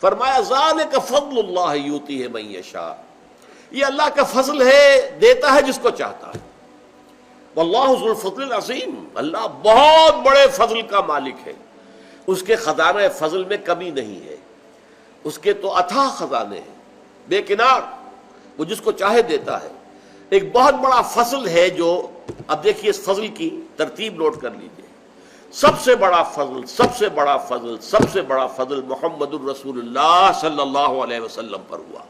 فرمایا ذالک فضل اللہ یؤتیہ من یشاء، یہ اللہ کا فضل ہے، دیتا ہے جس کو چاہتا ہے۔ واللہ ذو الفضل العظیم، اللہ بہت بڑے فضل کا مالک ہے، اس کے خزانہ فضل میں کمی نہیں ہے، اس کے تو اتھاہ خزانے ہیں بے کنار، وہ جس کو چاہے دیتا ہے۔ ایک بہت بڑا فضل ہے جو، اب دیکھیے اس فضل کی ترتیب نوٹ کر لیجئے۔ سب سے بڑا فضل، سب سے بڑا فضل، سب سے بڑا فضل محمد الرسول اللہ صلی اللہ علیہ وسلم پر ہوا۔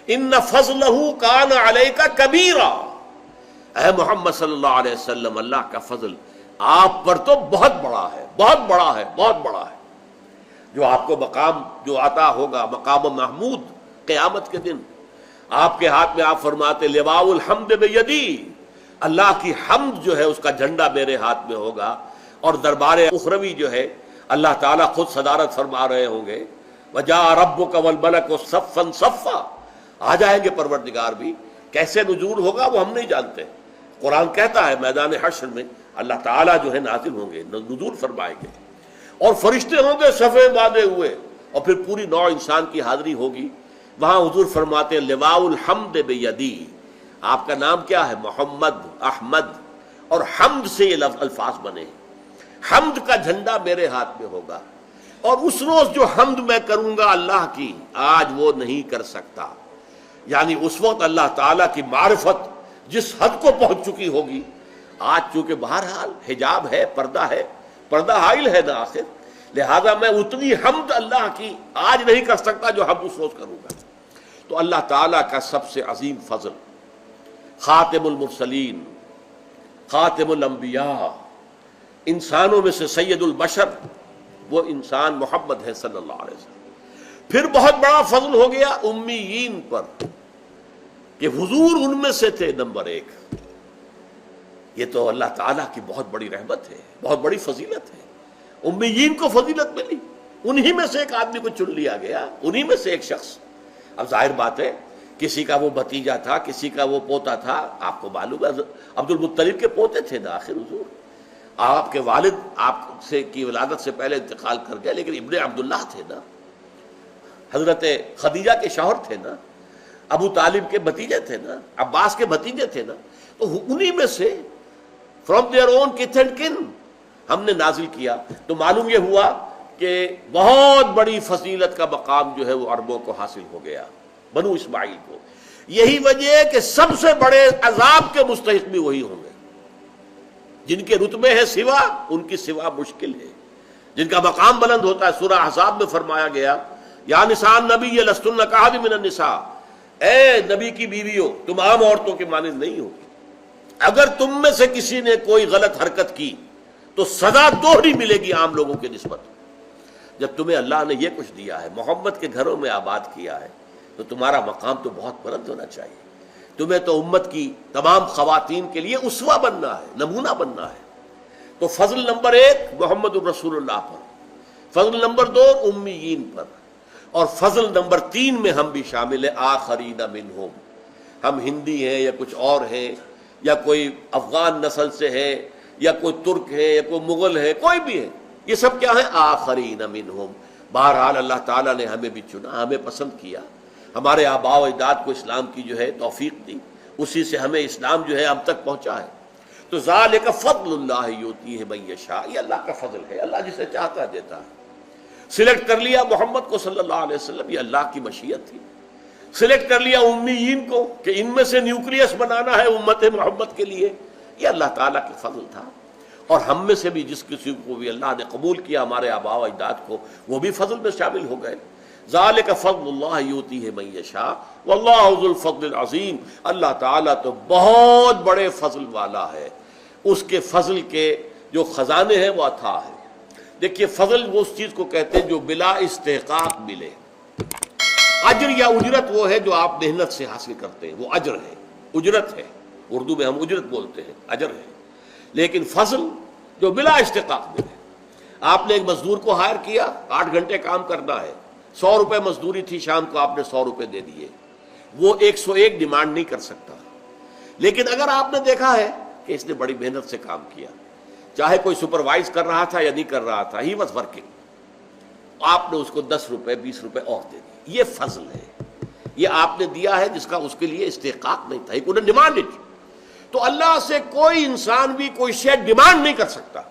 ان فضلہ کان علیک کبیرا، اے محمد صلی اللہ علیہ وسلم، اللہ کا فضل آپ پر تو بہت بڑا ہے، بہت بڑا ہے، بہت بڑا ہے۔ جو آپ کو مقام جو عطا ہوگا، مقام محمود قیامت کے دن، آپ کے ہاتھ میں آپ فرماتے لواء الحمد بیدی، اللہ کی حمد جو ہے اس کا جھنڈا میرے ہاتھ میں ہوگا، اور دربار اخروی جو ہے اللہ تعالیٰ خود صدارت فرما رہے ہوں گے، وجاء ربک والملک صفا صفا، آ جائیں گے پروردگار بھی، کیسے نزول ہوگا وہ ہم نہیں جانتے۔ قرآن کہتا ہے میدان حشر میں اللہ تعالیٰ جو ہے نازل ہوں گے، نزول فرمائیں گے، اور فرشتے ہوں گے صفے باندھے ہوئے، اور پھر پوری نوع انسان کی حاضری ہوگی۔ وہاں حضور فرماتے ہیں لواء الحمد بیدی، آپ کا نام کیا ہے؟ محمد، احمد، اور حمد سے یہ الفاظ بنے ہیں، حمد کا جھنڈا میرے ہاتھ میں ہوگا، اور اس روز جو حمد میں کروں گا اللہ کی، آج وہ نہیں کر سکتا۔ یعنی اس وقت اللہ تعالیٰ کی معرفت جس حد کو پہنچ چکی ہوگی، آج چونکہ بہرحال حجاب ہے، پردہ حائل ہے نا آخر، لہذا میں اتنی حمد اللہ کی آج نہیں کر سکتا جو حمد اس روز کروں گا۔ تو اللہ تعالیٰ کا سب سے عظیم فضل، خاتم المرسلین، خاتم الانبیاء، انسانوں میں سے سید البشر، وہ انسان محمد ہے صلی اللہ علیہ وسلم۔ پھر بہت بڑا فضل ہو گیا امیین پر، کہ حضور ان میں سے تھے نمبر ایک۔ یہ تو اللہ تعالیٰ کی بہت بڑی رحمت ہے، بہت بڑی فضیلت ہے، امیین کو فضیلت ملی، انہی میں سے ایک آدمی کو چن لیا گیا، انہی میں سے ایک شخص۔ اب ظاہر بات ہے کسی کا وہ بھتیجا تھا، کسی کا وہ پوتا تھا، آپ کو معلوم ہے عبد المطلب کے پوتے تھے نا آخر حضور، آپ کے والد آپ سے کی ولادت سے پہلے انتقال کر گئے، لیکن ابن عبداللہ تھے نا، حضرت خدیجہ کے شوہر تھے نا، ابو طالب کے بھتیجے تھے نا، عباس کے بھتیجے تھے نا، تو انہی میں سے فرام دیئر اون کتھ اینڈ کن ہم نے نازل کیا۔ تو معلوم یہ ہوا کہ بہت بڑی فضیلت کا مقام جو ہے وہ عربوں کو حاصل ہو گیا، بنو اسماعیل کو۔ یہی وجہ ہے کہ سب سے بڑے عذاب کے مستحق بھی وہی ہوں گے، جن کے رتبے ہیں سوا، ان کی سوا مشکل ہے، جن کا مقام بلند ہوتا ہے۔ سورہ احزاب میں فرمایا گیا یا نساء النبی لستن کاحد من النساء، اے نبی کی بیویوں تم عام عورتوں کے مانند نہیں ہو، اگر تم میں سے کسی نے کوئی غلط حرکت کی تو سزا دوہری ملے گی عام لوگوں کی نسبت۔ جب تمہیں اللہ نے یہ کچھ دیا ہے، محمد کے گھروں میں آباد کیا ہے، تو تمہارا مقام تو بہت بلند ہونا چاہیے۔ تمہیں تو امت کی تمام خواتین کے لیے اسوہ بننا ہے، نمونہ بننا ہے۔ تو فضل نمبر ایک محمد الرسول اللہ پر، فضل نمبر دو امیین پر، اور فضل نمبر تین میں ہم بھی شامل ہیں، آخرین منہم، ہم ہندی ہیں یا کچھ اور ہیں، یا کوئی افغان نسل سے ہے، یا کوئی ترک ہے، یا کوئی مغل ہے، کوئی بھی ہے، یہ سب کیا ہے؟ آخرین منہم۔ بہرحال اللہ تعالیٰ نے ہمیں بھی چنا، ہمیں پسند کیا، ہمارے آباء و اجداد کو اسلام کی جو ہے توفیق دی، اسی سے ہمیں اسلام جو ہے اب تک پہنچا ہے۔ تو ذالک فضل اللہ یؤتیہ من یشاء، یہ اللہ کا فضل ہے، اللہ جسے چاہتا ہے دیتا ہے۔ سلیکٹ کر لیا محمد کو صلی اللہ علیہ وسلم، یہ اللہ کی مشیت تھی۔ سلیکٹ کر لیا امیین کو کہ ان میں سے نیوکلیس بنانا ہے امت محمد کے لیے، یہ اللہ تعالیٰ کے فضل تھا۔ اور ہم میں سے بھی جس کسی کو بھی اللہ نے قبول کیا، ہمارے آباء و اجداد کو، وہ بھی فضل میں شامل ہو گئے۔ ذالک فضل اللہ یؤتیہ من یشاء واللہ ذو الفضل العظیم، اللہ تعالیٰ تو بہت بڑے فضل والا ہے، اس کے فضل کے جو خزانے ہیں وہ اتھاہ ہیں۔ دیکھیے فضل وہ اس چیز کو کہتے ہیں جو بلا استحقاق ملے۔ اجر یا اجرت وہ ہے جو آپ محنت سے حاصل کرتے ہیں، وہ اجر ہے، اجرت ہے، اردو میں ہم اجرت بولتے ہیں، اجر ہے۔ لیکن فضل جو بلا استحقاق ملے، آپ نے ایک مزدور کو ہائر کیا، 8 گھنٹے کام کرنا ہے، 100 روپے مزدوری تھی، شام کو آپ نے 100 روپے دے دیے، وہ 101 ڈیمانڈ نہیں کر سکتا۔ لیکن اگر آپ نے دیکھا ہے کہ اس نے بڑی محنت سے کام کیا، چاہے کوئی سپروائز کر رہا تھا یا نہیں کر رہا تھا، ہی واز ورکنگ، آپ نے اس کو 10 روپے 20 روپے اور دے دیے. یہ فضل ہے, یہ آپ نے دیا ہے جس کا اس کے لیے استحقاق نہیں تھا. He couldn't demand it. تو اللہ سے کوئی انسان بھی کوئی شے ڈیمانڈ نہیں کر سکتا.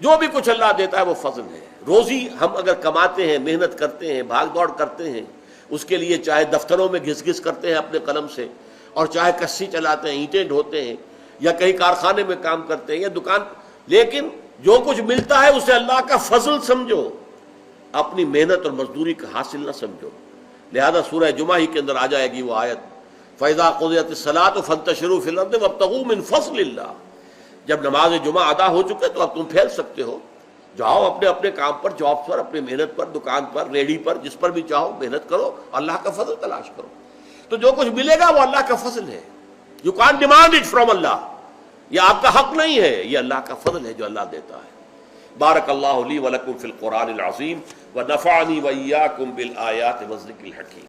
جو بھی کچھ اللہ دیتا ہے وہ فضل ہے. روزی ہم اگر کماتے ہیں, محنت کرتے ہیں, بھاگ دوڑ کرتے ہیں, اس کے لیے چاہے دفتروں میں گھس گھس کرتے ہیں اپنے قلم سے, اور چاہے کسی چلاتے ہیں, اینٹیں ڈھوتے ہیں, یا کہیں کارخانے میں کام کرتے ہیں یا دکان, لیکن جو کچھ ملتا ہے اسے اللہ کا فضل سمجھو, اپنی محنت اور مزدوری کا حاصل نہ سمجھو. لہذا سورہ جمعہ ہی کے اندر آ جائے گی وہ آیت, فَإِذَا قُضِيَتِ الصَّلَاةُ فَانتَشِرُوا فِي الْأَرْضِ وَابْتَغُوا مِن فَضْلِ اللَّهِ. جب نماز جمعہ ادا ہو چکے تو اب تم پھیل سکتے ہو, جاؤ اپنے اپنے کام پر, جاب پر, اپنی محنت پر, دکان پر, ریڑھی پر, جس پر بھی چاہو محنت کرو, اللہ کا فضل تلاش کرو. تو جو کچھ ملے گا وہ اللہ کا فضل ہے. یو کان ڈیمانڈ اٹ فرام اللہ. یہ آپ کا حق نہیں ہے, یہ اللہ کا فضل ہے جو اللہ دیتا ہے. بارک اللہ لی ولکم فی القرآن العظیم ونفعنی وإیاکم بالآیات والذکر الحکیم.